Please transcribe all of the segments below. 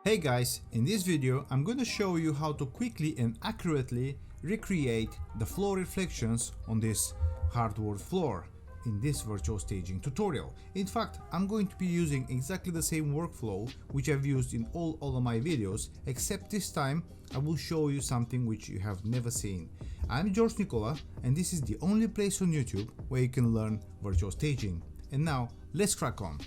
Hey guys, in this video I'm going to show you how to quickly and accurately recreate the floor reflections on this hardwood floor in this virtual staging tutorial. In fact, I'm going to be using exactly the same workflow which I've used in all of my videos, except this time I will show you something which you have never seen. I'm George Nicola and this is the only place on YouTube where you can learn virtual staging. And now let's crack on.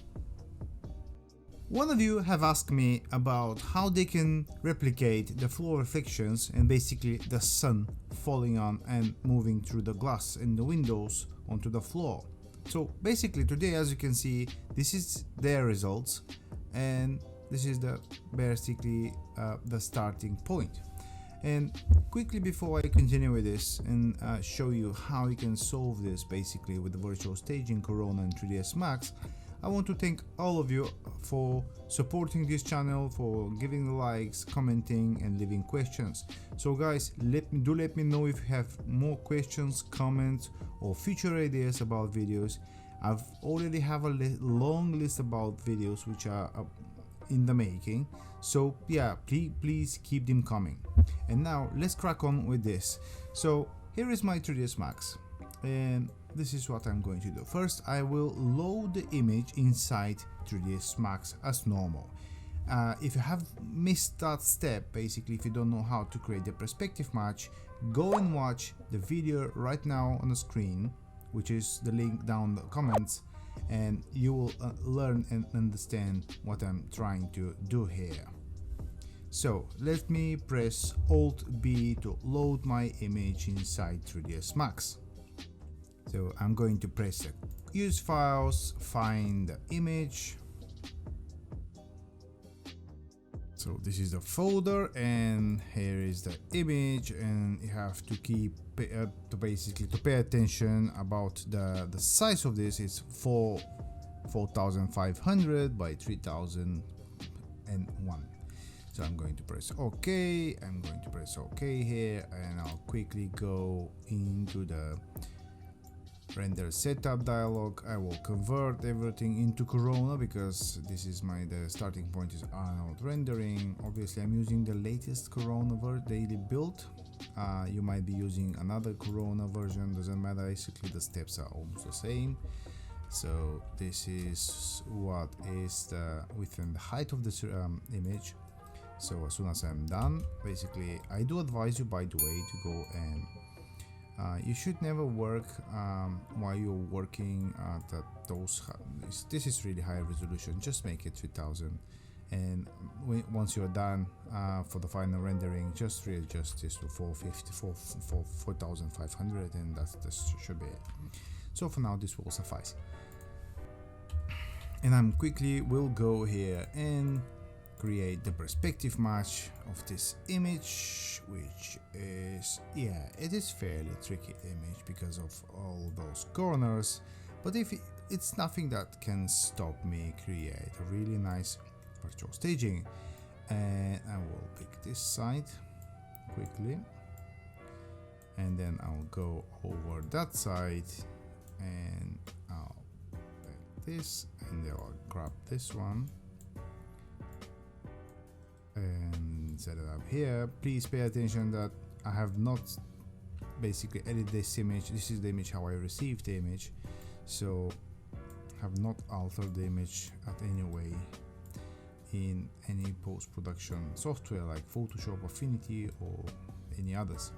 One of you have asked me about how they can replicate the floor reflections and basically the sun falling on and moving through the glass and the windows onto the floor. So basically today, as you can see, this is their results and this is basically the starting point. And quickly before I continue with this and show you how you can solve this basically with the virtual staging, Corona and 3ds Max, I want to thank all of you for supporting this channel, for giving the likes, commenting and leaving questions. So guys, let me know if you have more questions, comments or future ideas about videos. I've already have a long list about videos which are in the making, so yeah, please keep them coming. And now let's crack on with this. So here is my 3ds Max and this is what I'm going to do. First, I will load the image inside 3ds Max as normal. If you have missed that step, basically if you don't know how to create the perspective match, go and watch the video right now on the screen, which is the link down the comments, and you will learn and understand what I'm trying to do here. So let me press Alt B to load my image inside 3ds Max. So I'm going to press use files, find the image. So this is the folder and here is the image, and you have to pay attention about the size of this. It's 4500 by 3001. So I'm going to press OK. I'm going to press OK here, and I'll quickly go into the render setup dialog. I will convert everything into Corona because this is the starting point is Arnold rendering. Obviously I'm using the latest Corona daily build. You might be using another Corona version, doesn't matter, basically the steps are almost the same. So this is what is the width and the height of this image. So as soon as I'm done, basically I do advise you, by the way, to go and you should never work while you're working at those. This is really high resolution. Just make it 3000, and once you're done for the final rendering, just readjust this to 4500, and that should be it. So for now, this will suffice. And I'm quickly will go here and create the perspective match of this image, which is, yeah, it is fairly tricky image because of all those corners, but it's nothing that can stop me create a really nice virtual staging. And I will pick this side quickly, and then I'll go over that side and I'll take this, and then I'll grab this one and set it up here. Please pay attention that I have not basically edited this image. This is the image how I received the image, so have not altered the image at any way in any post-production software like Photoshop, Affinity or any others.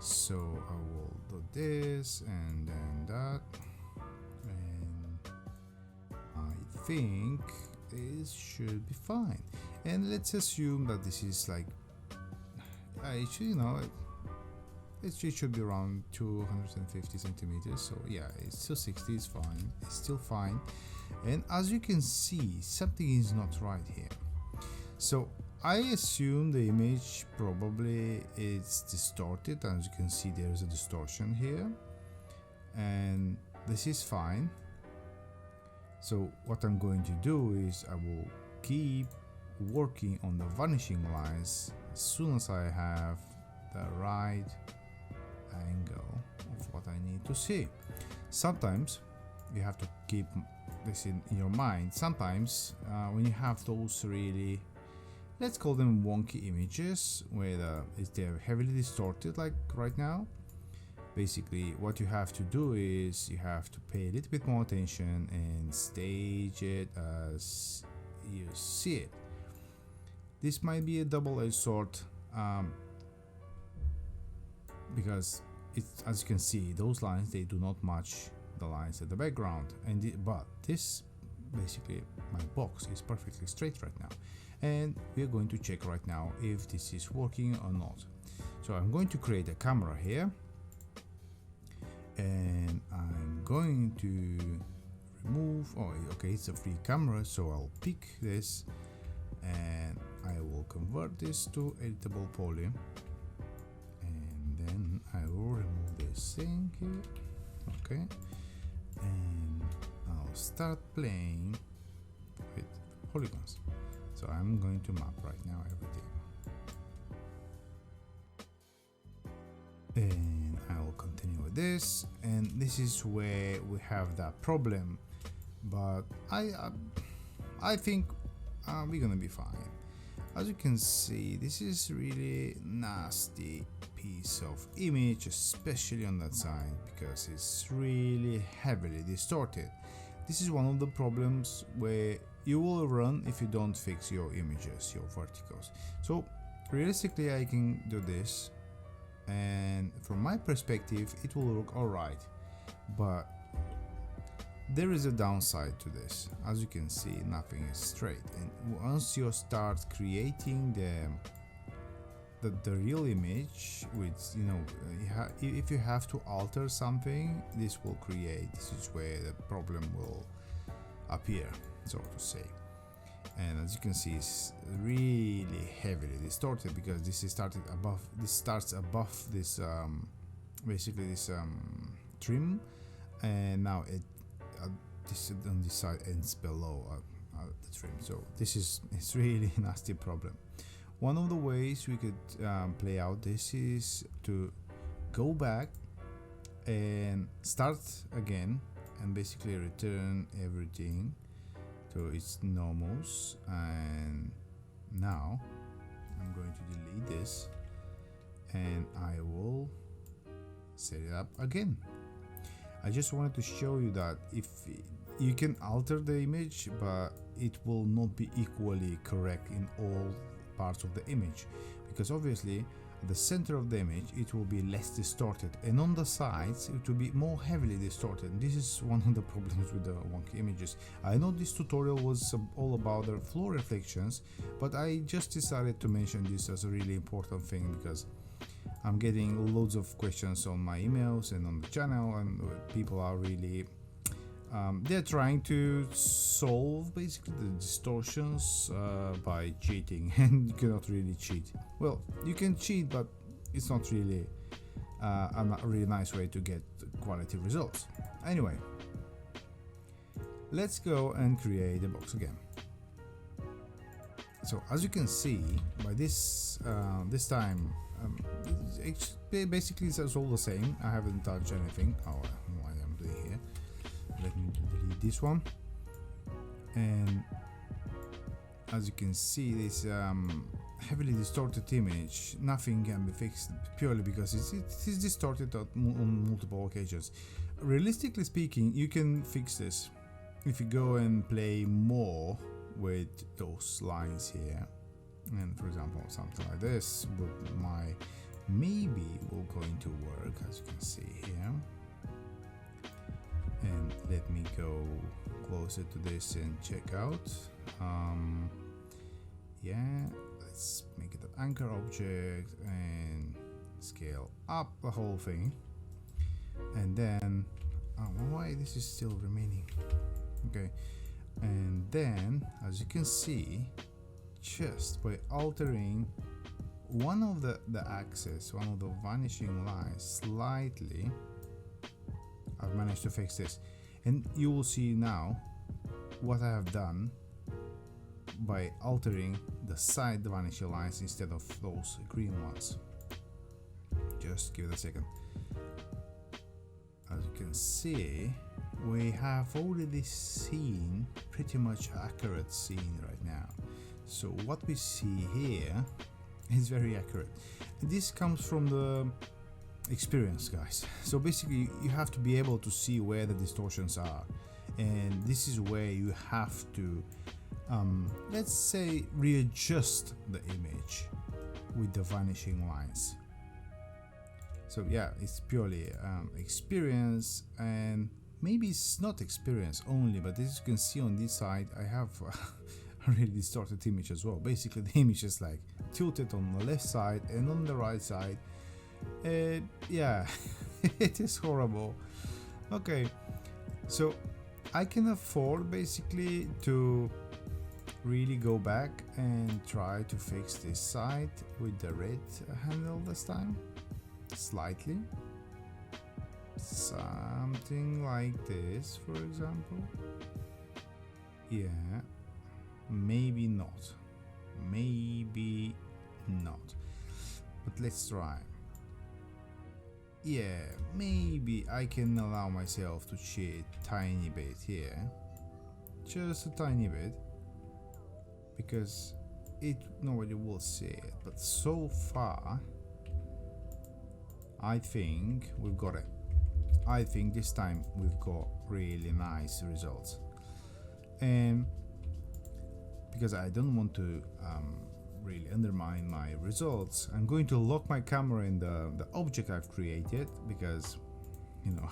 So I will do this and then that, and I think this should be fine. And let's assume that this is like, it should be around 250 centimeters. So yeah, it's 260 is fine. It's still fine. And as you can see, something is not right here. So I assume the image probably is distorted. As you can see, there's a distortion here, and this is fine. So what I'm going to do is I will keep working on the vanishing lines as soon as I have the right angle of what I need to see. Sometimes you have to keep this in your mind. Sometimes when you have those really Let's call them wonky images, where they're heavily distorted like right now. Basically, what you have to do is you have to pay a little bit more attention and stage it as you see it. This might be a double-edged sword, because it's, as you can see, those lines, they do not match the lines at the background, but this, basically, my box is perfectly straight right now, and we're going to check right now if this is working or not. So I'm going to create a camera here, and I'm going to remove, oh okay, it's a free camera, so I'll pick this and I will convert this to editable poly, and then I will remove this thing here, okay, and I'll start playing with polygons. So I'm going to map right now everything, and I will continue with this, and this is where we have that problem, but I think we're gonna be fine. As you can see, this is really nasty piece of image, especially on that side, because it's really heavily distorted. This is one of the problems where you will run if you don't fix your images, your verticals. So realistically, I can do this, and from my perspective it will look alright, but there is a downside to this. As you can see, nothing is straight, and once you start creating the real image with, you know, if you have to alter something, this is where the problem will appear, so to say. And as you can see, it's really heavily distorted because this starts above this basically this trim, and now this on this side ends below the trim. So it's really a nasty problem. One of the ways we could play out this is to go back and start again and basically return everything to its normals. And now I'm going to delete this and I will set it up again. I just wanted to show you that if you can alter the image, but it will not be equally correct in all parts of the image, because obviously at the center of the image it will be less distorted, and on the sides it will be more heavily distorted. This is one of the problems with the wonky images. I know this tutorial was all about the floor reflections, but I just decided to mention this as a really important thing because I'm getting loads of questions on my emails and on the channel, and people are really they're trying to solve basically the distortions by cheating, and you cannot really cheat. Well, you can cheat, but it's not really a really nice way to get quality results. Anyway, let's go and create a box again. So as you can see, by this time, basically it's all the same. I haven't touched anything. Oh, what I'm doing here. Let me delete this one, and as you can see, this heavily distorted image, nothing can be fixed purely because it is distorted on multiple occasions. Realistically speaking, you can fix this if you go and play more with those lines here, and for example something like this maybe will going to work, as you can see here. And let me go closer to this and check out. Yeah, let's make it an anchor object and scale up the whole thing. And then why this is still remaining? Okay, and then as you can see, just by altering one of the axis, one of the vanishing lines slightly, I've managed to fix this, and you will see now what I have done by altering the side vanishing lines instead of those green ones. Just give it a second. As you can see, we have already seen pretty much accurate scene right now. So what we see here is very accurate. This comes from the experience, guys. So basically you have to be able to see where the distortions are, and this is where you have to let's say readjust the image with the vanishing lines. So yeah, it's purely experience, and maybe it's not experience only, but as you can see on this side I have a really distorted image as well. Basically the image is like tilted on the left side and on the right side. Yeah, it is horrible. Okay, so I can afford basically to really go back and try to fix this side with the red handle this time, slightly, something like this, for example. Yeah, maybe not, but let's try. Yeah, maybe I can allow myself to cheat tiny bit here, just a tiny bit, because nobody will see it. But so far I think we've got it. I think this time we've got really nice results, and because I don't want to really undermine my results, I'm going to lock my camera in the object I've created, because you know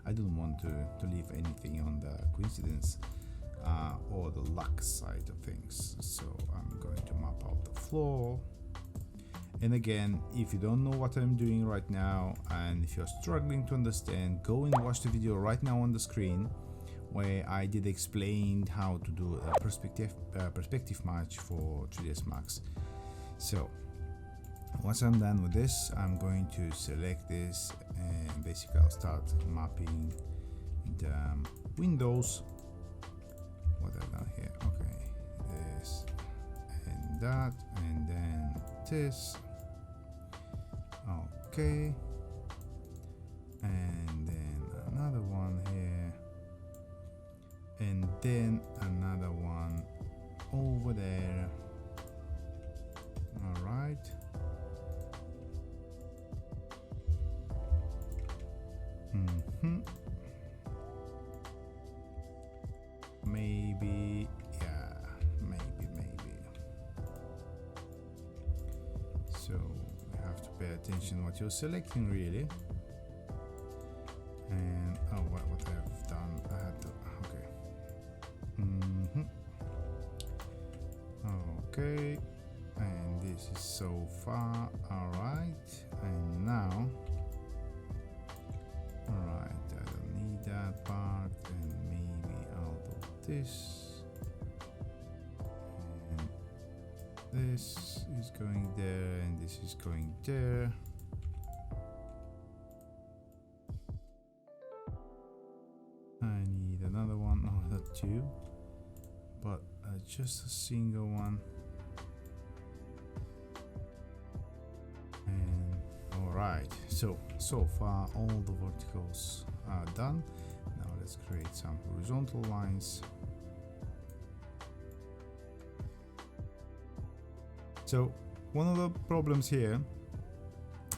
I don't want to leave anything on the coincidence or the luck side of things. So I'm going to map out the floor. And again, if you don't know what I'm doing right now, and if you're struggling to understand, go and watch the video right now on the screen, where I did explain how to do a perspective match for 3ds Max. So once I'm done with this, I'm going to select this, and basically I'll start mapping the windows. What I've done here, okay, this and that, and then this, okay, and then another one here, and then another one over there. All right, maybe, yeah, maybe. So you have to pay attention what you're selecting, really. And what I've done, I had to, okay, and this is so far. All right, and now, all right, I don't need that part, and maybe I'll do this, and this is going there, and this is going there. I need another one, not two, but just a single one. And all right, so far all the verticals are done. Now let's create some horizontal lines. So one of the problems here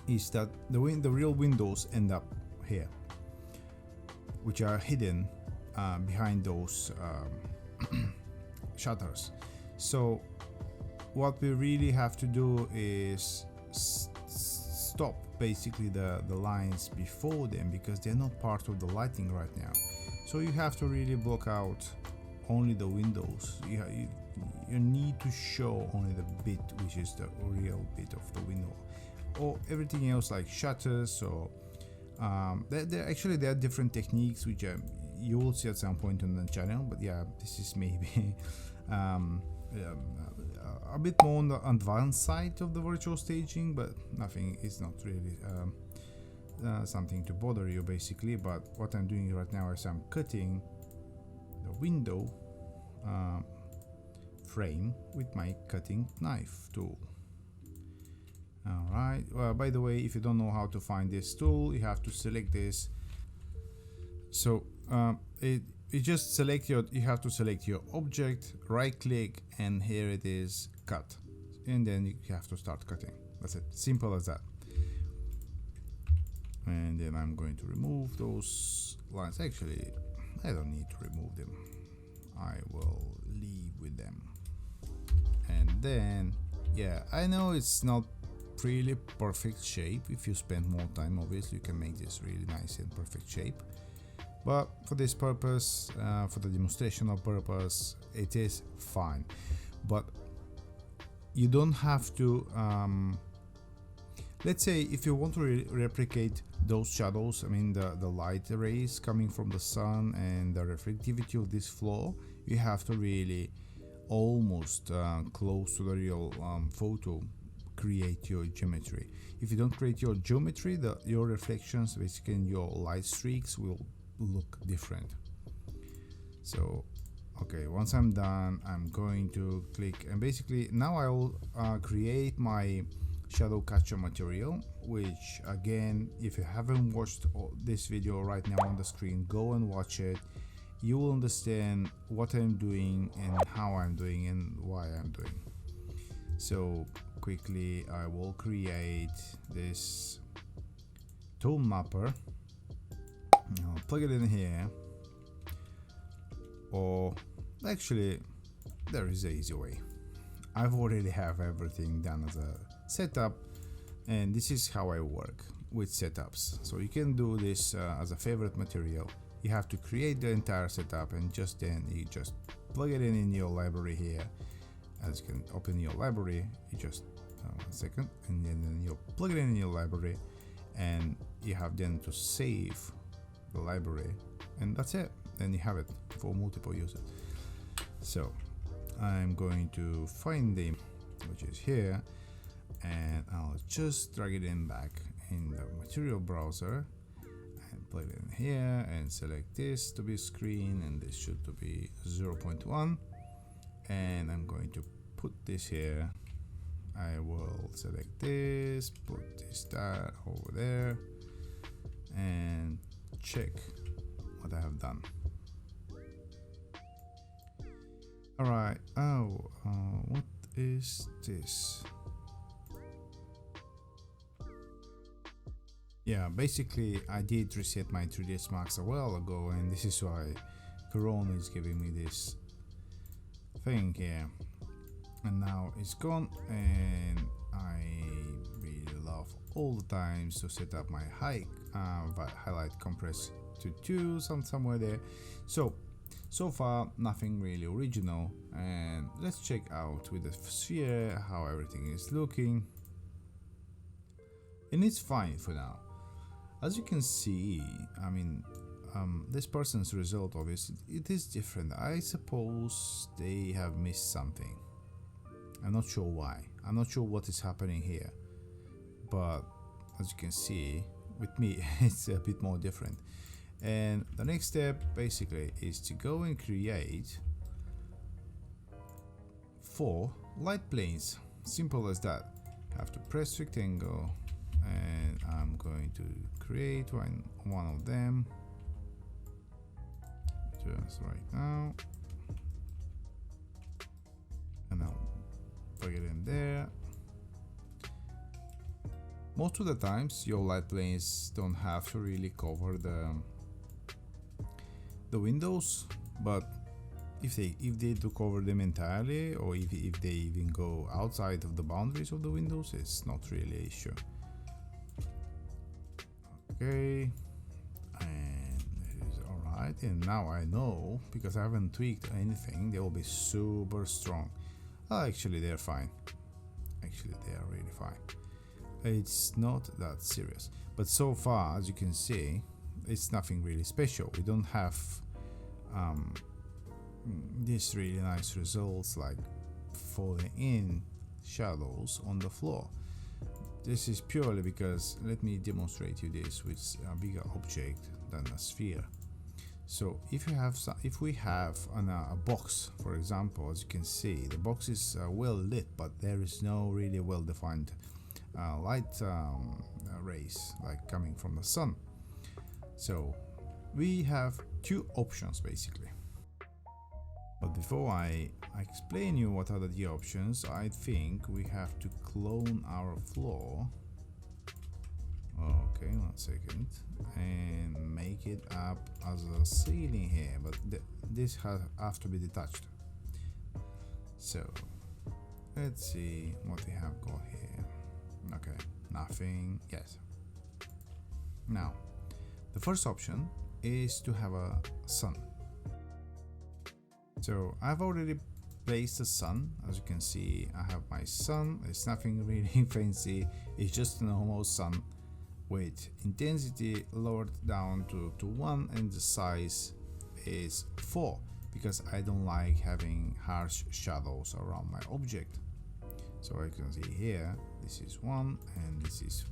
is that the real windows end up here, which are hidden behind those shutters. So what we really have to do is stop basically the lines before them, because they're not part of the lighting right now. So you have to really block out only the windows. You need to show only the bit which is the real bit of the window, or everything else like shutters. Or there are different techniques which you will see at some point on the channel, but yeah, this is maybe a bit more on the advanced side of the virtual staging, but nothing is not really something to bother you basically. But what I'm doing right now is I'm cutting the window frame with my cutting knife tool. All right, by the way, if you don't know how to find this tool, you have to select this. So you just select your, you have to select your object, right click, and here it is, cut, and then you have to start cutting. That's it, simple as that. And then I'm going to remove those lines. Actually, I don't need to remove them, I will leave with them. And then, yeah, I know it's not really perfect shape. If you spend more time, obviously you can make this really nice and perfect shape, but for this purpose, for the demonstrational purpose, it is fine. But you don't have to, let's say if you want to replicate those shadows, I mean the light rays coming from the sun and the reflectivity of this floor, you have to really almost close to the real photo create your geometry. If you don't create your geometry, your reflections, basically your light streaks, will look different. So okay, once I'm done, I'm going to click, and basically now I will create my shadow catcher material, which again, if you haven't watched this video right now on the screen, go and watch it. You will understand what I'm doing and how I'm doing and why I'm doing. So quickly I will create this tone mapper. I'll plug it in here, or actually there is an easy way. I've already have everything done as a setup, and this is how I work with setups. So you can do this as a favorite material. You have to create the entire setup, and just then you just plug it in your library here. As you can open your library, you just 1 second, and then you plug it in your library, and you have then to save the library, and that's it. Then you have it for multiple users. So I'm going to find the, which is here, and I'll just drag it in back in the material browser and plug it in here, and select this to be screen, and this should to be 0.1, and I'm going to put this here. I will select this, put this over there, and check what I have done. Alright, what is this? Yeah, basically I did reset my 3ds Max a while ago, and this is why Corona is giving me this thing here, and now it's gone. And I really love all the times to set up my highlight compress to 2 somewhere there. So far nothing really original, and let's check out with the sphere how everything is looking, and it's fine for now. As you can see, I mean, this person's result, obviously it is different. I suppose they have missed something. I'm not sure why. I'm not sure what is happening here, but as you can see with me it's a bit more different. And the next step basically is to go and create 4 light planes. Simple as that. Have to press rectangle, and I'm going to create one of them just right now, and I'll plug it in there. Most of the times your light planes don't have to really cover the windows, but if they do cover them entirely, or if they even go outside of the boundaries of the windows, it's not really an issue. Okay, and it is alright, and now I know, because I haven't tweaked anything, they will be super strong. Actually they're fine. Actually they are really fine. It's not that serious, but so far as you can see, it's nothing really special. We don't have these really nice results like falling in shadows on the floor. This is purely because, let me demonstrate you this with a bigger object than a sphere. So if we have a box, for example, as you can see, the box is well lit, but there is no really well defined light rays like coming from the sun. So we have two options basically. But before I explain you what are the options, I think we have to clone our floor. Okay, 1 second, and make it up as a ceiling here, but this have to be detached. So let's see what we have got here. Okay, nothing. Yes. Now the first option is to have a sun. So I've already placed the sun. As you can see, I have my sun. It's nothing really fancy, it's just a normal sun with intensity lowered down to 1 and the size is 4, because I don't like having harsh shadows around my object. So I can see here, this is 1 and this is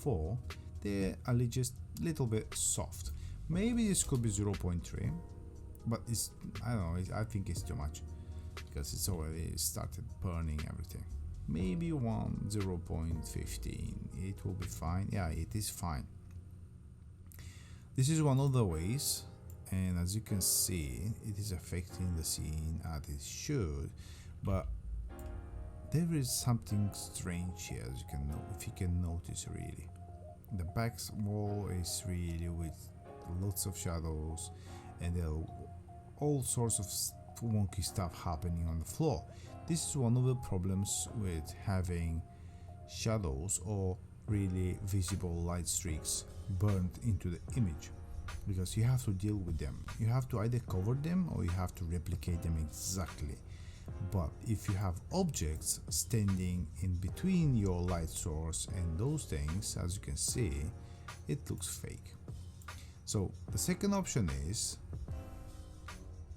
4. They are just little bit soft. Maybe this could be 0.3, but it's, I don't know, I think it's too much because it's already started burning everything. Maybe 0.15, it will be fine. Yeah, it is fine. This is one of the ways, and as you can see, it is affecting the scene as it should, but there is something strange here, as you can know, if you can notice really. The back wall is really with lots of shadows, and there are all sorts of wonky stuff happening on the floor. This is one of the problems with having shadows or really visible light streaks burned into the image, because you have to deal with them. You have to either cover them or you have to replicate them exactly. But if you have objects standing in between your light source and those things, as you can see, it looks fake. So the second option is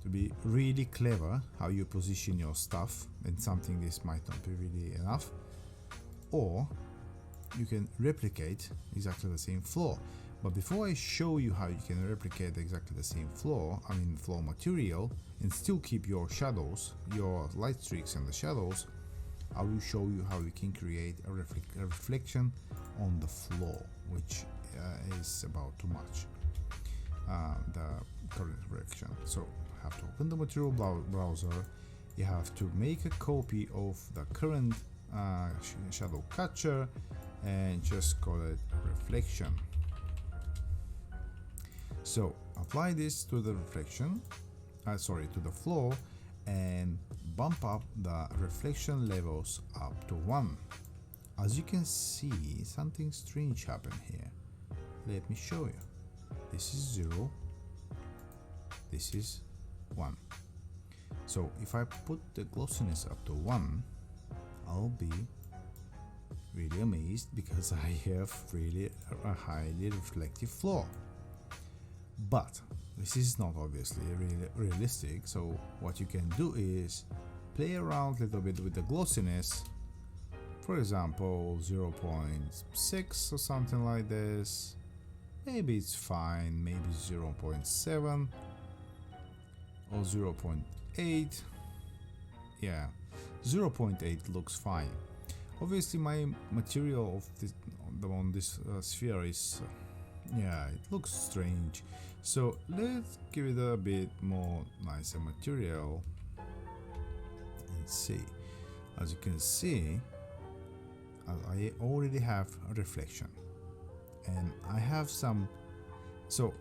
to be really clever how you position your stuff, and something this might not be really enough, or you can replicate exactly the same floor. But before I show you how you can replicate exactly the same floor, floor material, and still keep your shadows, your light streaks and the shadows, I will show you how you can create a reflection on the floor, which is about too much, the current reflection. So you have to open the material browser, you have to make a copy of the current shadow catcher and just call it reflection. So apply this to the reflection, to the floor, and bump up the reflection levels up to 1. As you can see, something strange happened here. Let me show you. This is 0, this is 1. So if I put the glossiness up to 1, I'll be really amazed because I have really a highly reflective floor. But this is not obviously really realistic, so what you can do is play around a little bit with the glossiness. For example, 0.6 or something like this. Maybe it's fine, maybe 0.7 or 0.8. Yeah, 0.8 looks fine. Obviously my material of this, on this sphere is yeah, it looks strange, so let's give it a bit more nicer material and see. As you can see, I already have a reflection, and I have some. So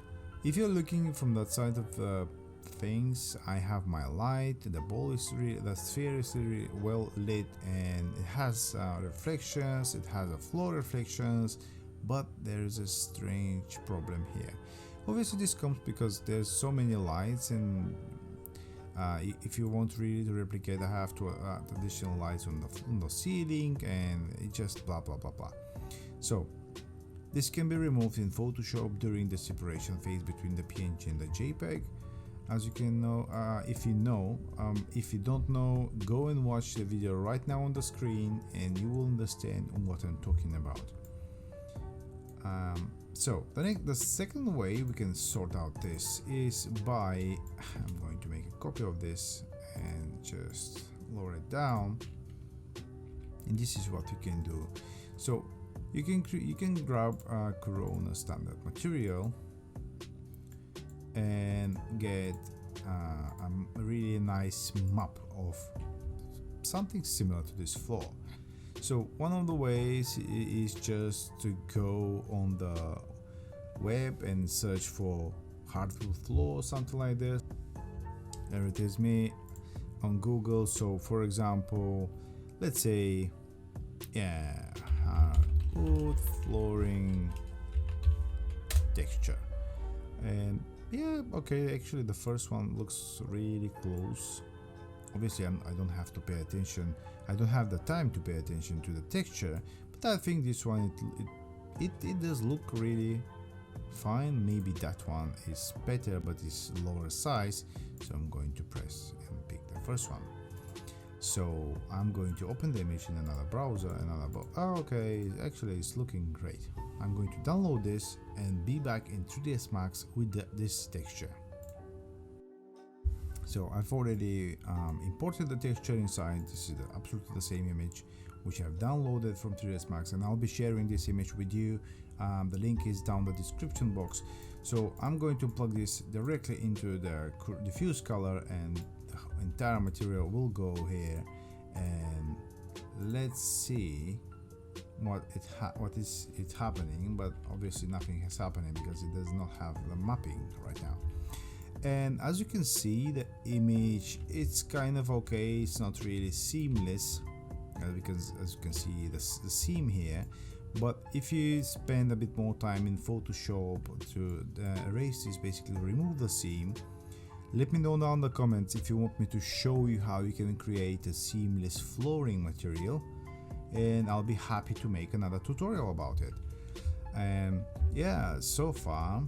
if you're looking from that side of the things, I have my light, the sphere is really well lit, and it has reflections, it has a floor reflections, but there is a strange problem here. Obviously this comes because there's so many lights, and if you want really to replicate, I have to add additional lights on the ceiling, and it just blah blah blah blah. So this can be removed in Photoshop during the separation phase between the PNG and the JPEG. As you can know, if you know, if you don't know, go and watch the video right now on the screen and you will understand what I'm talking about. So the second way we can sort out this is by, I'm going to make a copy of this and just lower it down, and this is what you can do. So you can grab a Corona standard material, and get a really nice map of something similar to this floor. So one of the ways is just to go on the web and search for hardwood floor or something like this. There it is, me on Google. So for example, let's say, yeah, hardwood flooring texture, and yeah, okay, actually the first one looks really close. Obviously I don't have to pay attention, I don't have the time to pay attention to the texture, but I think this one it does look really fine. Maybe that one is better but it's lower size, so I'm going to press and pick the first one. So I'm going to open the image in another browser, oh, okay, actually it's looking great. I'm going to download this and be back in 3ds Max with this texture. So I've already imported the texture inside. This is absolutely the same image which I've downloaded from 3ds Max, and I'll be sharing this image with you. The link is down the description box. So I'm going to plug this directly into the diffuse color, and the entire material will go here, and let's see what is happening. But obviously nothing is happening because it does not have the mapping right now. And as you can see, the image, it's kind of okay, it's not really seamless, because as you can see the seam here. But if you spend a bit more time in Photoshop to erase this, basically remove the seam, let me know down in the comments if you want me to show you how you can create a seamless flooring material, and I'll be happy to make another tutorial about it. And yeah, so far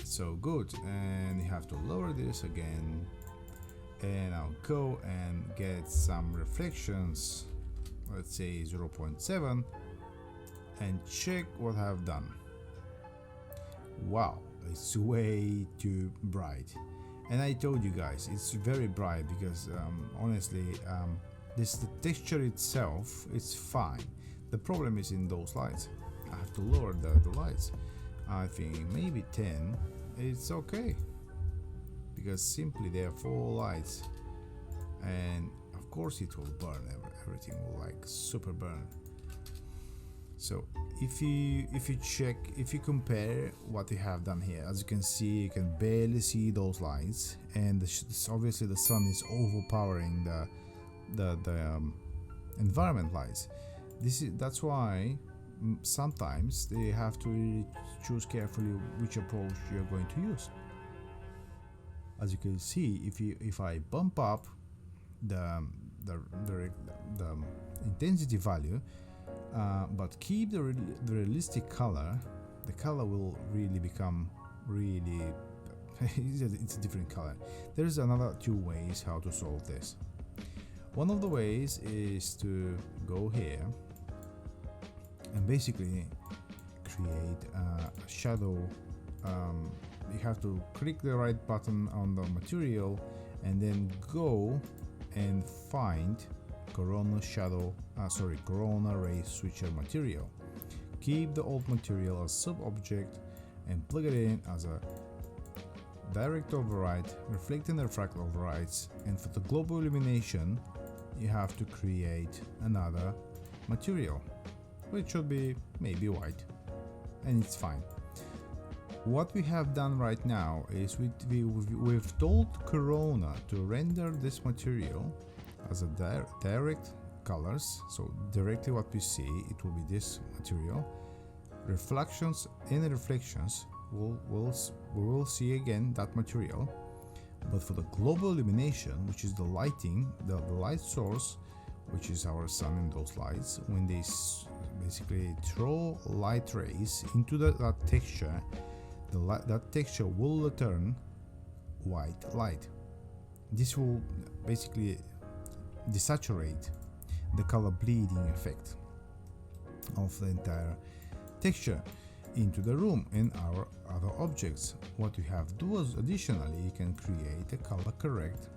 so good. And you have to lower this again, and I'll go and get some reflections, let's say 0.7, and check what I've done. Wow, it's way too bright. And I told you guys it's very bright because honestly the texture itself is fine. The problem is in those lights. I have to lower the lights. I think maybe 10, it's okay, because simply there are 4 lights, and of course it will burn, everything will like super burn. So if you compare what we have done here, as you can see, you can barely see those lights, and obviously the sun is overpowering the environment lights. That's why sometimes they have to really choose carefully which approach you're going to use. As you can see, if I bump up the intensity value, but keep the realistic color, the color will really become really it's a different color. There's another 2 ways how to solve this. One of the ways is to go here and basically create a shadow. You have to click the right button on the material and then go and find Corona ray switcher material. Keep the old material as sub-object and plug it in as a direct override, reflect and refract overrides, and for the global illumination you have to create another material, which should be maybe white, and it's fine. What we have done right now is we've told Corona to render this material as a direct colors, so directly what we see, it will be this material. Reflections, in the reflections we will see again that material, but for the global illumination, which is the lighting, the light source, which is our sun and those lights, when they basically throw light rays into that texture, that texture will return white light. This will basically desaturate the color bleeding effect of the entire texture into the room and our other objects. What you have to do is additionally you can create a color correct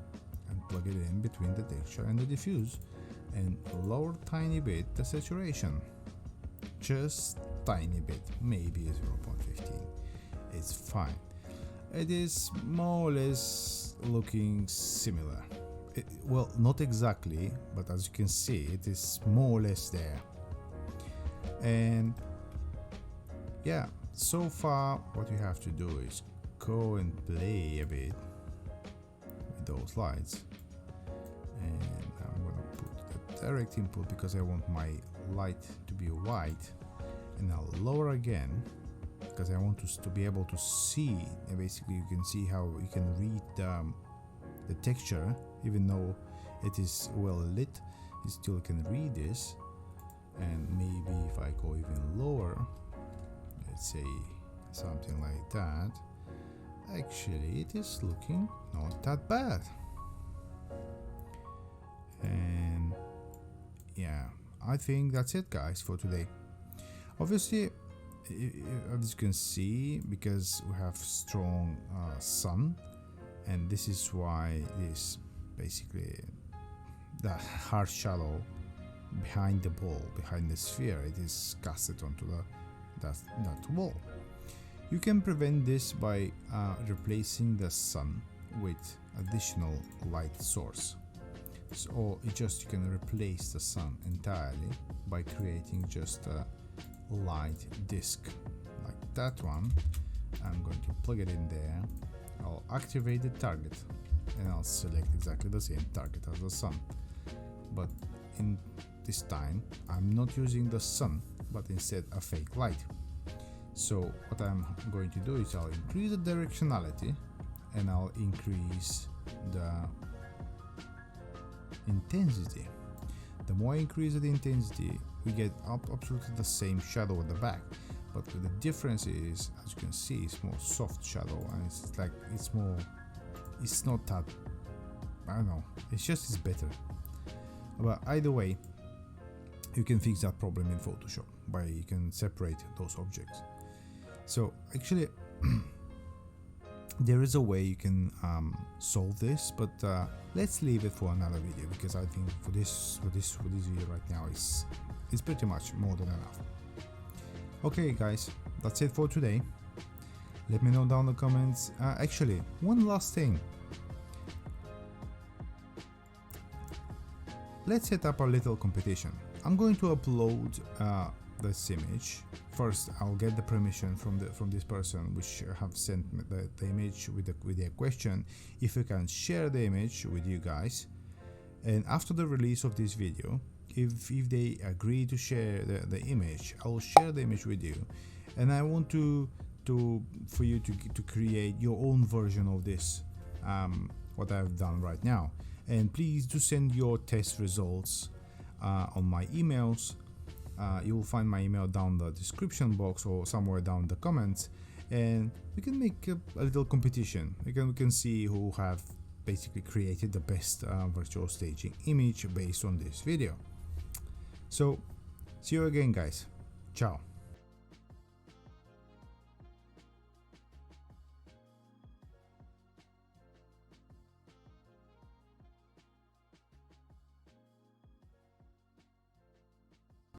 and plug it in between the texture and the diffuse and lower tiny bit the saturation, just tiny bit, maybe 0.15. It's fine. it is more or less looking similar. Well, not exactly, but as you can see, it is more or less there. And yeah, so far what you have to do is go and play a bit with those lights. And I'm gonna put the direct input because I want my light to be white, and I'll lower again because I want to be able to see, and basically you can see how you can read the texture. Even though it is well lit, you still can read this. And maybe if I go even lower, let's say something like that, actually it is looking not that bad. And yeah, I think that's it, guys, for today. Obviously, as you can see, because we have strong sun, and this is why this basically the hard shadow behind the ball, behind the sphere, it is casted onto that wall. You can prevent this by replacing the sun with additional light source. So you can replace the sun entirely by creating just a light disk like that one. I'm going to plug it in there. I'll activate the target and I'll select exactly the same target as the sun, but in this time I'm not using the sun, but instead a fake light. So what I'm going to do is I'll increase the directionality and I'll increase the intensity. The more I increase the intensity, we get absolutely the same shadow at the back, but the difference is, as you can see, it's more soft shadow, and it's not that, I don't know, it's better. But either way, you can fix that problem in Photoshop by you can separate those objects. So actually there is a way you can solve this, but let's leave it for another video, because I think for this video right now is pretty much more than enough. Okay guys, that's it for today. Let me know down in the comments. Actually, one last thing. Let's set up a little competition. I'm going to upload this image. First, I'll get the permission from this person, which have sent me the image with their question if I can share the image with you guys. And after the release of this video, if they agree to share the image, I will share the image with you. And I want for you to create your own version of this, what I've done right now. And please do send your test results on my emails. You will find my email down the description box or somewhere down the comments, and we can make a little competition. We can see who have basically created the best virtual staging image based on this video. So see you again, guys. Ciao.